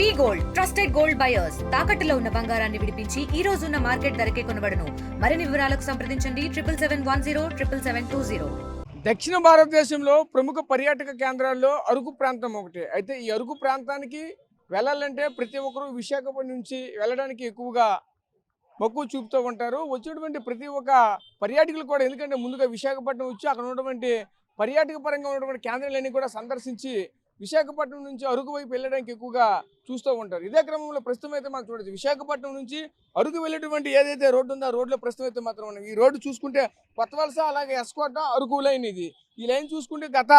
వి gold trusted gold buyers తాకట్టులో ఉన్న బంగారాన్ని విడిపించి ఈ రోజు ఉన్న మార్కెట్ ధరకే కొనబడును. మరిన్ని వివరాలకు సంప్రదించండి 7710777020. దక్షిణ భారతదేశంలో ప్రముఖ పర్యాటక కేంద్రాల్లో అరకు ప్రాంతం ఒకటి. అయితే ఈ అరకు ప్రాంతానికి వెళ్ళాలంటే ప్రతి ఒక్కరూ విశాఖపట్నం నుంచి వెళ్ళడానికి ఎక్కువగా మక్కువ చూపుతూ ఉంటారు. వచ్చేటువంటి ప్రతి ఒక్క పర్యాటకులు కూడా, ఎందుకంటే ముందుగా విశాఖపట్నం వచ్చి అక్కడ ఉన్నటువంటి పర్యాటక పరంగా ఉన్నటువంటి కేంద్రాలన్నీ కూడా సందర్శించి విశాఖపట్నం నుంచి అరకు వైపు వెళ్ళడానికి ఎక్కువగా చూస్తూ ఉంటారు. ఇదే క్రమంలో ప్రస్తుతం అయితే మనం చూడొచ్చు, విశాఖపట్నం నుంచి అరకు వెళ్ళేటువంటి ఏదైతే రోడ్డు ఉందో ఆ రోడ్లో ప్రస్తుతం అయితే మాత్రం ఉన్నాయి. ఈ రోడ్డు చూసుకుంటే కొత్త వలస, అలాగే ఎస్కోట, అరకు లైన్ ఇది. ఈ లైన్ చూసుకుంటే గత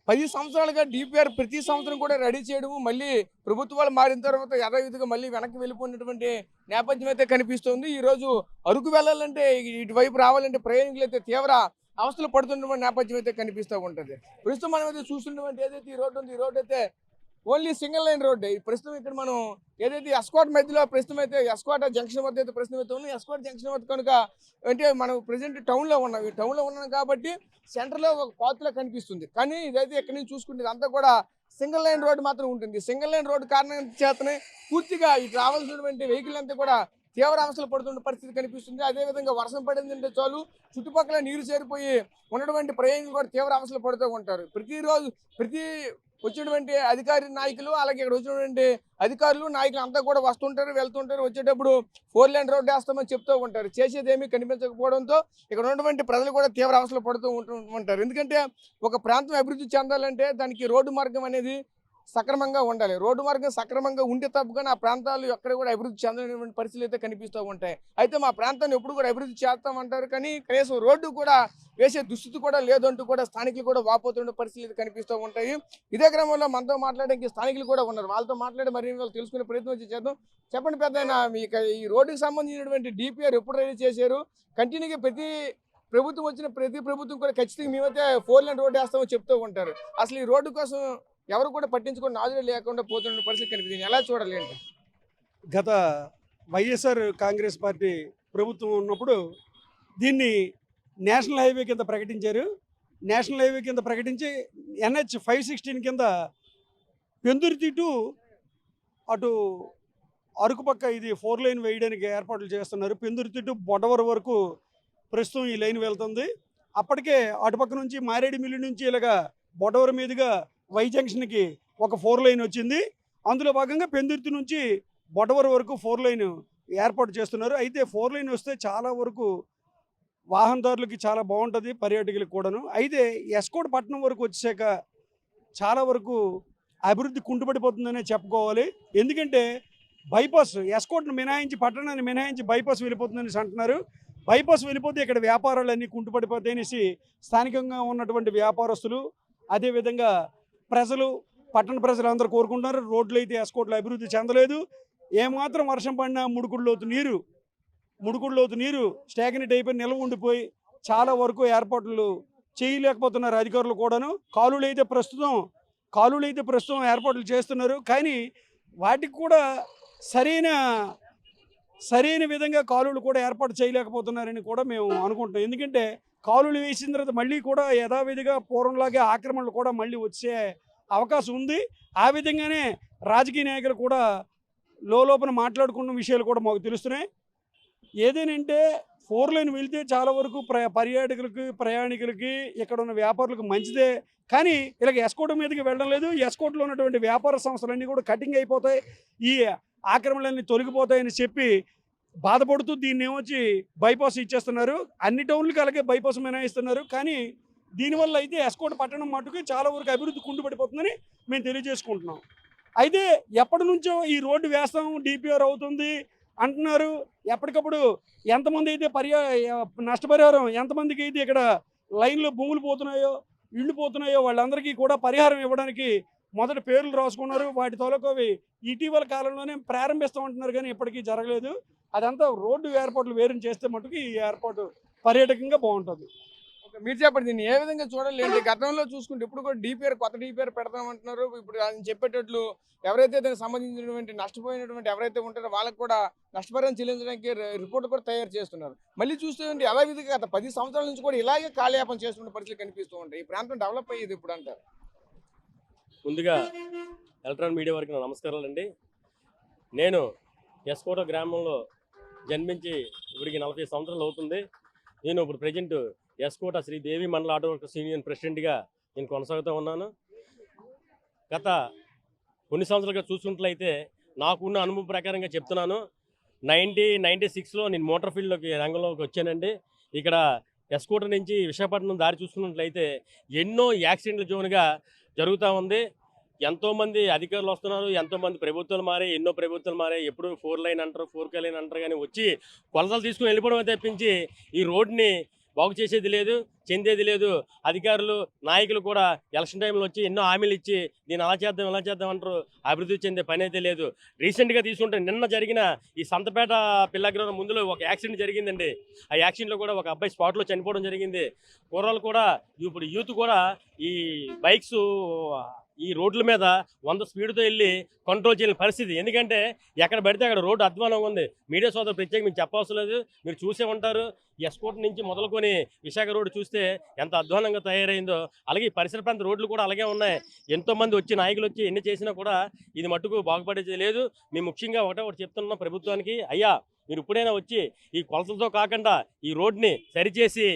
10 సంవత్సరాలుగా డిపిఆర్ ప్రతి సంవత్సరం కూడా రెడీ చేయడము, మళ్ళీ ప్రభుత్వాలు మారిన తర్వాత యథావిధిగా మళ్ళీ వెనక్కి వెళ్ళిపోయినటువంటి నేపథ్యం అయితే కనిపిస్తుంది. ఈరోజు అరకు వెళ్ళాలంటే, ఇటువైపు రావాలంటే ప్రయాణికులు అయితే తీవ్ర అవస్థలు పడుతున్నటువంటి నేపథ్యం అయితే కనిపిస్తూ ఉంటుంది. ప్రస్తుతం మనం అయితే చూస్తున్నటువంటి ఏదైతే ఈ రోడ్డు ఉంది, ఈ రోడ్డు అయితే ఓన్లీ సింగిల్ లైన్ రోడ్డు. ప్రస్తుతం ఇక్కడ మనం ఏదైతే ఎస్కోట్ మధ్యలో ప్రస్తుతం అయితే ఎస్కోట జంక్షన్ వద్ద అయితే ప్రస్తుతం అయితే ఉంది. ఎస్కోట్ జంక్షన్ వద్ద కనుక అంటే మనం ప్రజెంట్ టౌన్లో ఉన్నాం. ఈ టౌన్లో ఉన్నాం కాబట్టి సెంటర్లో ఒక పాత్రలో కనిపిస్తుంది. కానీ ఇదైతే ఎక్కడి నుంచి చూసుకుంటే ఇదంతా కూడా సింగిల్ లైన్ రోడ్డు మాత్రం ఉంటుంది. సింగిల్ లైన్ రోడ్డు కారణం చేతనే పూర్తిగా ఇటు రావాల్సినటువంటి వెహికల్ అంతా కూడా తీవ్ర అవస్థలు పడుతున్న పరిస్థితి కనిపిస్తుంది. అదేవిధంగా వర్షం పడిందంటే చాలు చుట్టుపక్కల నీరు చేరిపోయి ఉన్నటువంటి ప్రయాణికులు కూడా తీవ్ర అవస్థలు పడుతూ ఉంటారు. ప్రతిరోజు వచ్చినటువంటి అధికారి నాయకులు, అలాగే ఇక్కడ వచ్చినటువంటి అధికారులు నాయకులు అంతా కూడా వస్తుంటారు, వెళ్తుంటారు. వచ్చేటప్పుడు 4 లైన్ రోడ్డు వేస్తామని చెప్తూ ఉంటారు. చేసేది ఏమీ కనిపించకపోవడంతో ఇక్కడ ఉన్నటువంటి ప్రజలు కూడా తీవ్ర అవస్థలు పడుతూ ఉంటారు. ఎందుకంటే ఒక ప్రాంతం అభివృద్ధి చెందాలంటే దానికి రోడ్డు మార్గం అనేది సక్రమంగా ఉండాలి. రోడ్డు మార్గం సక్రమంగా ఉంటే తప్పగానే ఆ ప్రాంతాలు ఎక్కడ కూడా అభివృద్ధి చెందలేనటువంటి పరిస్థితులు అయితే కనిపిస్తూ ఉంటాయి. అయితే మా ప్రాంతాన్ని ఎప్పుడు కూడా అభివృద్ధి చేస్తామంటారు, కానీ కనీసం రోడ్డు కూడా వేసే దుస్థితి కూడా లేదంటూ కూడా స్థానికులు కూడా వాపోతున్న పరిస్థితులు కనిపిస్తూ ఉంటాయి. ఇదే క్రమంలో మనతో మాట్లాడడానికి స్థానికులు కూడా ఉన్నారు. వాళ్ళతో మాట్లాడి మరిన్ని వాళ్ళు తెలుసుకునే ప్రయత్నం చేద్దాం. చెప్పండి పెద్దయినా, మీకు ఈ రోడ్డుకి సంబంధించినటువంటి డిపిఆర్ ఎప్పుడు రెడీ చేశారు? కంటిన్యూగా ప్రభుత్వం వచ్చిన ప్రతి ప్రభుత్వం కూడా ఖచ్చితంగా మేమైతే 4 లైన్ రోడ్డు వేస్తామని చెప్తూ ఉంటారు. అసలు ఈ రోడ్డు కోసం ఎవరు కూడా పట్టించుకుని నాదులే లేకుండా పోతున్న పరిస్థితి కనిపిస్తుంది. ఎలా చూడాలి ఏంటి? గత వైఎస్ఆర్ కాంగ్రెస్ పార్టీ ప్రభుత్వం ఉన్నప్పుడు దీన్ని నేషనల్ హైవే కింద ప్రకటించారు. నేషనల్ హైవే కింద ప్రకటించి NH 516 కింద పెందుర్తి టు అటు అరకు పక్క ఇది 4 లైన్ వేయడానికి ఏర్పాట్లు చేస్తున్నారు. పెందుర్తి టు బొడవర వరకు ప్రస్తుతం ఈ లైన్ వెళ్తుంది. అప్పటికే అటుపక్క నుంచి మారేడుమిల్లి నుంచి ఇలాగా బొడవర మీదుగా వై జంక్షన్కి ఒక 4 లైన్ వచ్చింది. అందులో భాగంగా పెందుర్తి నుంచి బొడవర వరకు 4 లైన్ ఏర్పాటు చేస్తున్నారు. అయితే 4 లైన్ వస్తే చాలా వరకు వాహనదారులకి చాలా బాగుంటుంది, పర్యాటకులకు కూడాను. అయితే ఎస్కోట్ పట్టణం వరకు వచ్చాక చాలా వరకు అభివృద్ధి కుంటుపడిపోతుందనే చెప్పుకోవాలి. ఎందుకంటే బైపాస్ ఎస్కోట్ను మినహాయించి, పట్టణాన్ని మినహాయించి బైపాస్ వెళ్ళిపోతుందని అంటున్నారు. బైపాస్ వెళ్ళిపోతే ఇక్కడ వ్యాపారాలన్నీ కుంటుపడిపోతాయనేసి స్థానికంగా ఉన్నటువంటి వ్యాపారస్తులు, అదేవిధంగా ప్రజలు, పట్టణ ప్రజలు అందరూ కోరుకుంటున్నారు. రోడ్లు అయితే ఎస్కోట్లో అభివృద్ధి చెందలేదు. ఏమాత్రం వర్షం పడినా ముడుకుడులోతు నీరు స్టాగ్నెట్ అయిపోయి నిల్వ ఉండిపోయి చాలా వరకు ఏర్పాట్లు చేయలేకపోతున్నారు అధికారులు కూడాను. కాలువలు అయితే ప్రస్తుతం ఏర్పాట్లు చేస్తున్నారు. కానీ వాటికి కూడా సరైన విధంగా కాలువలు కూడా ఏర్పాటు చేయలేకపోతున్నారని కూడా మేము అనుకుంటున్నాం. ఎందుకంటే కాలువలు వేసిన తర్వాత మళ్ళీ కూడా యథావిధిగా పూర్వంలాగే ఆక్రమణలు కూడా మళ్ళీ వచ్చే అవకాశం ఉంది. ఆ విధంగానే రాజకీయ నాయకులు కూడా లోపల మాట్లాడుకున్న విషయాలు కూడా మాకు తెలుస్తున్నాయి. ఏదేనంటే 4 లైన్ వెళ్తే చాలా వరకు పర్యాటకులకి, ప్రయాణికులకి, ఇక్కడ ఉన్న వ్యాపారులకు మంచిదే. కానీ ఇలాగ ఎస్కోట్ మీదకి వెళ్ళడం లేదు. ఎస్కోట్లో ఉన్నటువంటి వ్యాపార సంస్థలన్నీ కూడా కటింగ్ అయిపోతాయి, ఈ ఆక్రమణలన్నీ తొలగిపోతాయని చెప్పి బాధపడుతూ దీన్ని ఏమొచ్చి బైపాస్ ఇచ్చేస్తున్నారు. అన్ని టౌన్లకి అలాగే బైపాస్ మినహాయిస్తున్నారు. కానీ దీనివల్ల అయితే ఎస్కోట్ పట్టణం మట్టుకు చాలా వరకు అభివృద్ధి కుంటుపడిపోతుందని మేము తెలియజేసుకుంటున్నాం. అయితే ఎప్పటి నుంచో ఈ రోడ్డు వేస్తాం, డిపిఆర్ అవుతుంది అంటున్నారు. ఎప్పటికప్పుడు ఎంతమంది అయితే నష్టపరిహారం, ఎంతమందికి అయితే ఇక్కడ లైన్లో భూములు పోతున్నాయో, ఇళ్ళు పోతున్నాయో వాళ్ళందరికీ కూడా పరిహారం ఇవ్వడానికి మొదట పేర్లు రాసుకున్నారు. వాటి తోలకోవి ఇటీవల కాలంలోనే ప్రారంభిస్తామంటున్నారు, కానీ ఇప్పటికీ జరగలేదు. అదంతా రోడ్డు ఏర్పాట్లు వేరు చేస్తే మటుకు ఈ ఏర్పాటు పర్యాటకంగా బాగుంటుంది. మీరు చెప్పండి, దీన్ని ఏ విధంగా చూడాలి? గతంలో చూసుకుంటే ఇప్పుడు కూడా కొత్త డిపిఆర్ పెడతామంటున్నారు. ఇప్పుడు ఆయన చెప్పేటట్లు ఎవరైతే దానికి సంబంధించినటువంటి నష్టపోయినటువంటి ఎవరైతే ఉంటారో వాళ్ళకి కూడా నష్టపరిహారం చెల్లించడానికి రిపోర్ట్ కూడా తయారు చేస్తున్నారు. మళ్ళీ చూస్తే యథావిధిగా గత 10 సంవత్సరాల నుంచి కూడా ఇలాగే కాలయాపన చేస్తున్న పరిస్థితులు కనిపిస్తూ ఉంటాయి. ఈ ప్రాంతం డెవలప్ అయ్యేది ఇప్పుడు అంటారు. ముందుగా ఎలక్ట్రానిక్ మీడియా వారికి నా నమస్కారాలండి. నేను ఎస్కోట గ్రామంలో జన్మించి ఇప్పటికి 40 సంవత్సరాలు అవుతుంది. నేను ఇప్పుడు ప్రజెంట్ ఎస్కోట శ్రీదేవి మండల ఆటో వర్కర్స్ యూనియన్ ప్రెసిడెంట్గా నేను కొనసాగుతూ ఉన్నాను. గత కొన్ని సంవత్సరాలుగా చూసుకున్నట్లయితే నాకున్న అనుభవం ప్రకారంగా చెప్తున్నాను. 96లో నేను మోటార్ ఫీల్డ్లోకి రంగంలోకి వచ్చానండి. ఇక్కడ ఎస్కోట నుంచి విశాఖపట్నం దారి చూసుకున్నట్లయితే ఎన్నో యాక్సిడెంట్ల జోన్గా జరుగుతూ ఉంది. ఎంతోమంది అధికారులు వస్తున్నారు, ఎంతోమంది ప్రభుత్వాలు మారాయి, ఎన్నో ప్రభుత్వాలు మారాయి. ఎప్పుడు 4 లైన్ అంటారు, 4K లైన్ అంటారు, కానీ వచ్చి కొలతలు తీసుకుని వెళ్ళిపోవడం తప్పించి ఈ రోడ్ని బాగు చేసేది లేదు, చెందేది లేదు. అధికారులు నాయకులు కూడా ఎలక్షన్ టైంలో వచ్చి ఎన్నో హామీలు ఇచ్చి దీన్ని అలా చేద్దాం ఇలా చేద్దాం అంటారు, అభివృద్ధి చెందే పని అయితే లేదు. రీసెంట్గా తీసుకుంటే నిన్న జరిగిన ఈ సంతపేట పిల్లగ్రహం ముందులో ఒక యాక్సిడెంట్ జరిగిందండి. ఆ యాక్సిడెంట్లో కూడా ఒక అబ్బాయి స్పాట్లో చనిపోవడం జరిగింది. కుర్రాళ్ళు కూడా ఇప్పుడు యూత్ కూడా ఈ బైక్స్ ఈ రోడ్ల మీద 100 స్పీడ్తో వెళ్ళి కంట్రోల్ చేయలేని పరిస్థితి. ఎందుకంటే ఎక్కడ పడితే అక్కడ రోడ్డు అధ్వానంగా ఉంది. మీడియా సోదరు ప్రత్యేకంగా మీకు చెప్పవసరం లేదు, మీరు చూసే ఉంటారు. ఎస్కోట్ నుంచి మొదలుకొని విశాఖ రోడ్డు చూస్తే ఎంత అధ్వానంగా తయారైందో, అలాగే ఈ పరిసర ప్రాంత రోడ్లు కూడా అలాగే ఉన్నాయి. ఎంతోమంది వచ్చి నాయకులు వచ్చి ఎన్ని చేసినా కూడా ఇది మట్టుకు బాగుపడేది లేదు. మేము ముఖ్యంగా ఒకటి చెప్తున్నాం ప్రభుత్వానికి, అయ్యా మీరు ఇప్పుడైనా వచ్చి ఈ కొలతలతో కాకుండా ఈ రోడ్ని సరిచేసి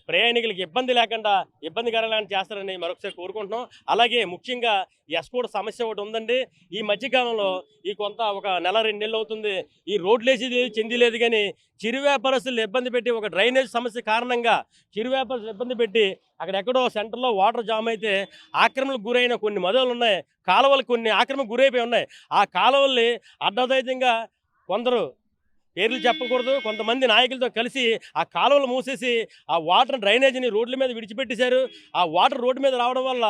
ప్రయాణికులకు ఇబ్బంది లేకుండా ఇబ్బందికరంగా చేస్తారని మరొకసారి కోరుకుంటున్నాం. అలాగే ముఖ్యంగా ఎస్కోట్ సమస్య ఒకటి ఉందండి. ఈ మధ్యకాలంలో ఒక నెల 2 నెలలు అవుతుంది ఈ రోడ్లు వేసేది చెంది లేదు, కానీ చిరు వ్యాపారస్తులు ఇబ్బంది పెట్టి ఒక డ్రైనేజ్ సమస్య కారణంగా చిరు వ్యాపారస్తులు ఇబ్బంది పెట్టి అక్కడెక్కడో సెంటర్లో వాటర్ జామ్ అయితే ఆక్రమణకు గురైన కొన్ని మదులు ఉన్నాయి, కాలువలు కొన్ని ఆక్రమణకు గురైపోయి ఉన్నాయి. ఆ కాలువల్ని అడ్డదైతంగా కొందరు పేర్లు చెప్పకూడదు కొంతమంది నాయకులతో కలిసి ఆ కాలువలు మూసేసి ఆ వాటర్ డ్రైనేజీని రోడ్ల మీద విడిచిపెట్టేశారు. ఆ వాటర్ రోడ్డు మీద రావడం వల్ల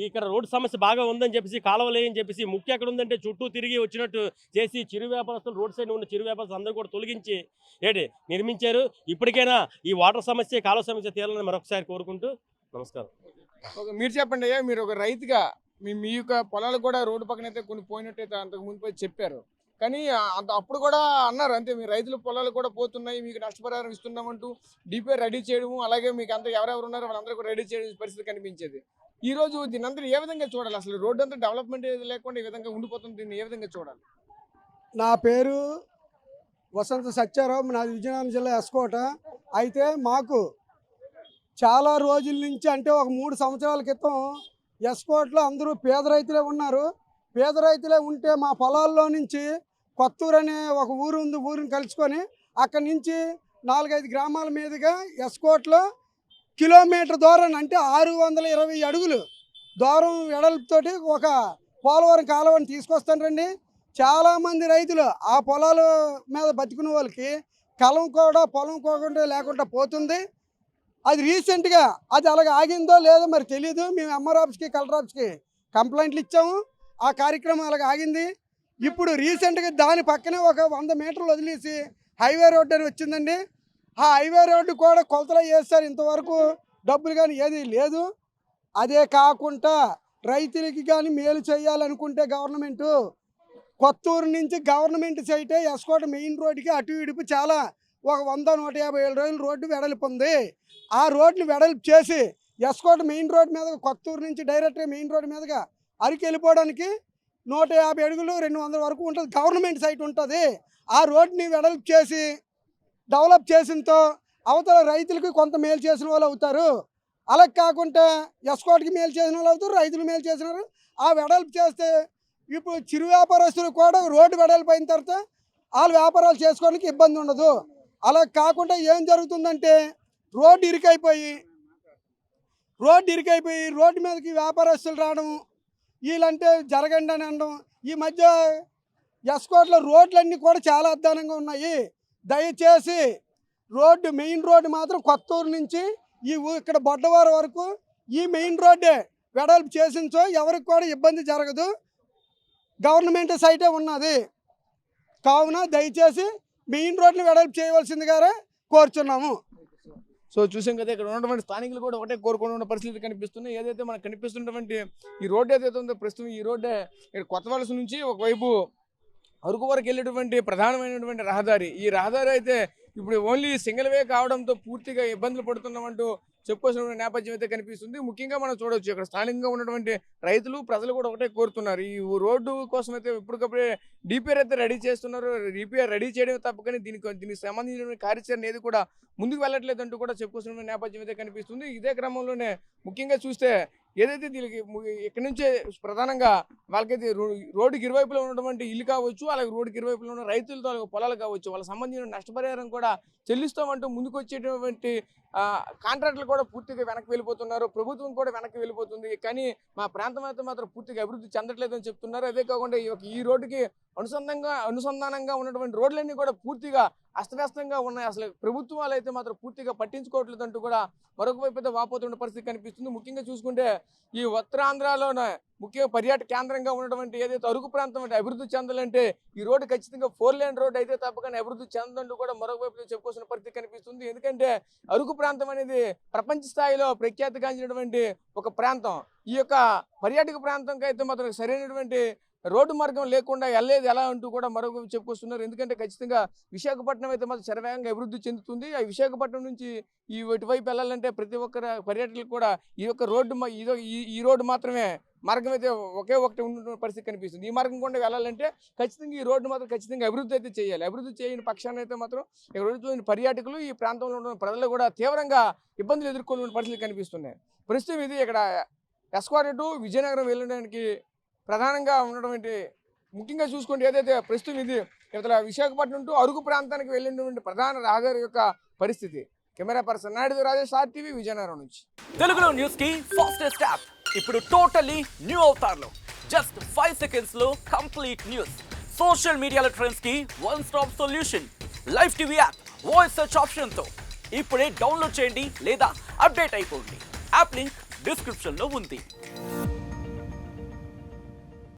ఇక్కడ రోడ్డు సమస్య బాగా ఉందని చెప్పేసి కాలువలు అని చెప్పేసి ముఖ్య ఎక్కడ ఉందంటే చుట్టూ తిరిగి వచ్చినట్టు చేసి చిరు వ్యాపారస్తులు రోడ్ సైడ్ ఉన్న చిరు వ్యాపారస్తులు అందరూ కూడా తొలగించి నిర్మించారు. ఇప్పటికైనా ఈ వాటర్ సమస్య కాలువ సమస్య తీరాలని మరొకసారి కోరుకుంటూ నమస్కారం. మీరు చెప్పండి అయ్యా, మీరు ఒక రైతుగా మీ యొక్క పొలాలు కూడా రోడ్డు పక్కన అయితే కొన్ని పోయినట్టయితే అంతకు ముందు చెప్పారు, కానీ అప్పుడు కూడా అన్నారు అంతే, మీ రైతుల పొలాలు కూడా పోతున్నాయి, మీకు నష్టపరిహారం ఇస్తున్నామంటూ డిపిఐ రెడీ చేయడము, అలాగే మీకు అంతా ఎవరెవరు ఉన్నారో వాళ్ళందరూ కూడా రెడీ చేయడం పరిస్థితి కనిపించేది. ఈ రోజు దీని అంతా ఏ విధంగా చూడాలి? అసలు రోడ్డు అంతా డెవలప్మెంట్ లేకుండా ఈ విధంగా ఉండిపోతుంది, దీన్ని ఏ విధంగా చూడాలి? నా పేరు వసంత సత్యారావు, నాది విజయనగరం జిల్లా ఎస్కోట. అయితే మాకు చాలా రోజుల నుంచి అంటే ఒక 3 సంవత్సరాల క్రితం ఎస్కోట్లో అందరూ పేద రైతులే ఉన్నారు. పేద రైతులే ఉంటే మా పొలాల్లో నుంచి కొత్తూరు అనే ఒక ఊరు ఉంది, ఊరిని కలుసుకొని అక్కడి నుంచి 4-5 గ్రామాల మీదుగా ఎస్కోట్లో కిలోమీటర్ దూరం అంటే 620 అడుగులు దూరం వెడల్పుతోటి ఒక పోలవరం కాలువని తీసుకొస్తానండి. చాలామంది రైతులు ఆ పొలాల మీద బతికిన వాళ్ళకి పొలం కూడా లేకుండా పోతుంది. అది రీసెంట్గా అది అలాగే ఆగిందో లేదో మరి తెలియదు. మేము ఎంఆర్ ఆఫీస్కి కలెక్టర్ ఆఫీస్కి కంప్లైంట్లు ఇచ్చాము, ఆ కార్యక్రమం అలాగ ఆగింది. ఇప్పుడు రీసెంట్గా దాని పక్కనే ఒక 100 మీటర్లు వదిలేసి హైవే రోడ్డు అని వచ్చిందండి. ఆ హైవే రోడ్డు కూడా కొలతలు చేస్తారు, ఇంతవరకు డబ్బులు కానీ ఏది లేదు. అదే కాకుండా రైతులకి కానీ మేలు చేయాలనుకుంటే గవర్నమెంటు కొత్తూరు నుంచి గవర్నమెంట్ సైటే ఎస్కోట మెయిన్ రోడ్డుకి అటు ఇడుపు చాలా ఒక 100-150 రోజులు రోడ్డు వెడల్పు ఉంది. ఆ రోడ్డుని వెడల్పు చేసి ఎస్కోట మెయిన్ రోడ్డు మీద కొత్తూరు నుంచి డైరెక్ట్గా మెయిన్ రోడ్డు మీదుగా అరకు వెళ్ళిపోవడానికి 150 అడుగులు 200 వరకు ఉంటుంది, గవర్నమెంట్ సైట్ ఉంటుంది. ఆ రోడ్ని వెడల్పు చేసి డెవలప్ చేసినతో అవతల రైతులకు కొంత మేలు చేసిన వాళ్ళు అవుతారు. అలా కాకుండా ఎస్కోట్కి మేలు చేసిన వాళ్ళు అవుతారు, రైతులు మేలు చేసినారు. ఆ వెడల్పు చేస్తే ఇప్పుడు చిరు వ్యాపారస్తులు కూడా రోడ్డు వెడల్పు అయిన తర్వాత వాళ్ళు వ్యాపారాలు చేసుకోవడానికి ఇబ్బంది ఉండదు. అలా కాకుండా ఏం జరుగుతుందంటే రోడ్డు ఇరుకైపోయి రోడ్డు మీదకి వ్యాపారస్తులు రావడం, వీళ్ళంటే జరగండి అని అనడం. ఈ మధ్య ఎస్కోట్లో రోడ్లన్నీ కూడా చాలా అధ్వానంగా ఉన్నాయి. దయచేసి మెయిన్ రోడ్డు మాత్రం కొత్తూరు నుంచి ఇక్కడ బొడ్డవారి వరకు ఈ మెయిన్ రోడ్డే వెడల్పు చేసించో ఎవరికి కూడా ఇబ్బంది జరగదు, గవర్నమెంట్ సైటే ఉన్నది. కావున దయచేసి మెయిన్ రోడ్ని వెడల్పు చేయవలసిందిగా కోరుచున్నాము. సో చూసాం కదా, ఇక్కడ ఉన్నటువంటి స్థానికులు కూడా ఒకటే కోరుకున్న పరిస్థితి కనిపిస్తుంది. ఏదైతే మనకు కనిపిస్తున్నటువంటి ఈ రోడ్డు ఏదైతే ఉందో ప్రస్తుతం ఈ రోడ్డే ఇక్కడ కొత్త వలస నుంచి ఒకవైపు అరకు వరకు వెళ్ళేటువంటి ప్రధానమైనటువంటి రహదారి. ఈ రహదారి అయితే ఇప్పుడు ఓన్లీ సింగిల్ వే కావడంతో పూర్తిగా ఇబ్బందులు పడుతున్నామంటూ చెప్పుకోవాల్సిన నేపథ్యం అయితే కనిపిస్తుంది. ముఖ్యంగా మనం చూడవచ్చు ఇక్కడ స్థానికంగా ఉన్నటువంటి రైతులు ప్రజలు కూడా ఒకటే కోరుతున్నారు. ఈ రోడ్డు కోసం అయితే ఇప్పటికప్పుడే డిపిఆర్ అయితే రెడీ చేస్తున్నారు. డిపిఆర్ రెడీ చేయడం తప్ప కానీ దీనికి సంబంధించిన కార్యాచరణ ఏది కూడా ముందుకు వెళ్ళట్లేదంటూ కూడా చెప్పుకోవాల్సిన నేపథ్యం అయితే కనిపిస్తుంది. ఇదే క్రమంలోనే ముఖ్యంగా చూస్తే ఏదైతే దీనికి ఇక్కడ నుంచే ప్రధానంగా వాళ్ళకైతే రోడ్డుకి ఇరువైపులో ఉన్నటువంటి ఇల్లు కావచ్చు, అలాగే రోడ్డుకి ఇరువైపులో ఉన్న రైతులతో పొలాలు కావచ్చు, వాళ్ళకి సంబంధించిన నష్టపరిహారం కూడా చెల్లిస్తామంటూ ముందుకు వచ్చేటువంటి కాంట్రాక్టులు కూడా పూర్తిగా వెనక్కి వెళ్ళిపోతున్నారు. ప్రభుత్వం కూడా వెనక్కి వెళ్ళిపోతుంది. కానీ మా ప్రాంతం అయితే మాత్రం పూర్తిగా అభివృద్ధి చెందట్లేదని చెప్తున్నారు. అదే కాకుండా ఈ రోడ్డుకి అనుసంధానంగా ఉన్నటువంటి రోడ్లన్నీ కూడా పూర్తిగా అస్తవ్యస్తంగా ఉన్నాయి. అసలు ప్రభుత్వాలు అయితే మాత్రం పూర్తిగా పట్టించుకోవట్లేదంటూ కూడా మరొక వైపు అయితే వాపోతున్న పరిస్థితి కనిపిస్తుంది. ముఖ్యంగా చూసుకుంటే ఈ ఉత్తరాంధ్రలోనే ముఖ్య పర్యాటక కేంద్రంగా ఉన్నటువంటి ఏదైతే అరకు ప్రాంతం అంటే అభివృద్ధి చెందాలంటే ఈ రోడ్డు ఖచ్చితంగా 4 లేన్ రోడ్డు అయితే తప్పకుండా అభివృద్ధి చెందంటూ కూడా మరొక వైపు చెప్పుకోవాల్సిన పరిస్థితి కనిపిస్తుంది. ఎందుకంటే అరకు ప్రాంతం అనేది ప్రపంచ స్థాయిలో ప్రఖ్యాతిగాంచినటువంటి ఒక ప్రాంతం. ఈ యొక్క పర్యాటక ప్రాంతంకి అయితే మాత్రం సరైనటువంటి రోడ్డు మార్గం లేకుండా వెళ్ళేది ఎలా అంటూ కూడా మరొక చెప్పుకొస్తున్నారు. ఎందుకంటే ఖచ్చితంగా విశాఖపట్నం అయితే మాత్రం శరవేగంగా అభివృద్ధి చెందుతుంది. ఆ విశాఖపట్నం నుంచి ఇటువైపు వెళ్ళాలంటే ప్రతి ఒక్కరు పర్యాటకులకు కూడా ఈ యొక్క రోడ్డు ఈ రోడ్డు మాత్రమే మార్గం అయితే ఒకే ఒకటి ఉన్న పరిస్థితి కనిపిస్తుంది. ఈ మార్గం కూడా వెళ్ళాలంటే ఖచ్చితంగా ఈ రోడ్డు మాత్రం ఖచ్చితంగా అభివృద్ధి అయితే చేయాలి. అభివృద్ధి చేయని పక్షాన్ని అయితే మాత్రం ఇక్కడ పర్యాటకులు ఈ ప్రాంతంలో ఉన్న ప్రజలు కూడా తీవ్రంగా ఇబ్బందులు ఎదుర్కొనే పరిస్థితి కనిపిస్తున్నాయి. ప్రస్తుతం ఇది ఇక్కడ ఎస్క్వేర్ టు విజయనగరం వెళ్ళడానికి ప్రధానంగా ఉన్నటువంటి ముఖ్యంగా చూసుకుంటే ఏదైతే ప్రస్తుతం ఇది ఇతర విశాఖపట్నం టు అరకు ప్రాంతానికి వెళ్ళినటువంటి ప్రధాన రహదారి యొక్క పరిస్థితి. Camera person Naidu Rajesh RTV Vizianagaram నుంచి. తెలుగులో న్యూస్ కి ఫాస్టెస్ట్ యాప్ ఇప్పుడు టోటలీ న్యూ అవతార్లో జస్ట్ 5 seconds లో కంప్లీట్ న్యూస్. సోషల్ మీడియాలో ట్రెండ్స్ కి one stop solution. Live TV app voice search option తో ఇప్పుడే డౌన్లోడ్ చేయండి లేదా అప్డేట్ అయిపోండి. యాప్ లింక్ డిస్క్రిప్షన్ లో ఉంది.